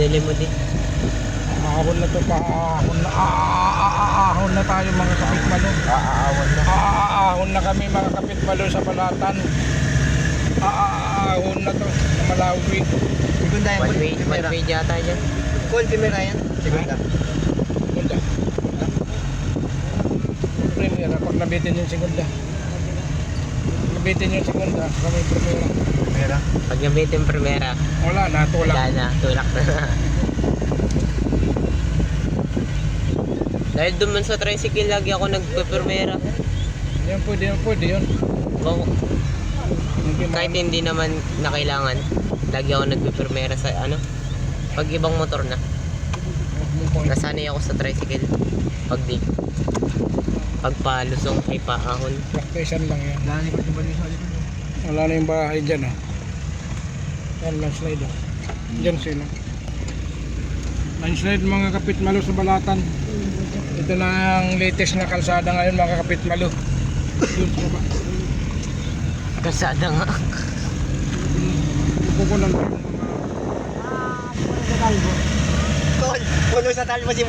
binili mo din. Ahon na to, ahon na tayo mga kapitmalo. Ahon na kami mga kapitmalo sa balatan. Ahon na to, na Malawi. Segunda yan. One way yata dyan. Call primera yan. Segunda. Segunda. Primera, pag nabitin yung segunda. Nabitin yung segunda, kami primera. Primera. Pag nabitin primera, Wala na, tulak. wala na, tulak na. Dahil doon man sa tricycle, lagi ako nagpe-primera. Yan pwede yun. Hindi Kahit hindi naman na kailangan, lagi ako nagpe-primera sa ano, pag ibang motor na. Nasanay ako sa tricycle. Pag palusong ay paahon. Practicean lang yan. Wala na yung pagkabalik sa likod. Wala na yung bahay dyan Yan, landslide Dyan sila. Landslide mga kapitmalo sa balatan. Ito na ang latest na kalsada ngayon mga kapitmalo. Doon sa baba. Kasada nga. Kukunan ko yung mga Call. Puno sa talbo si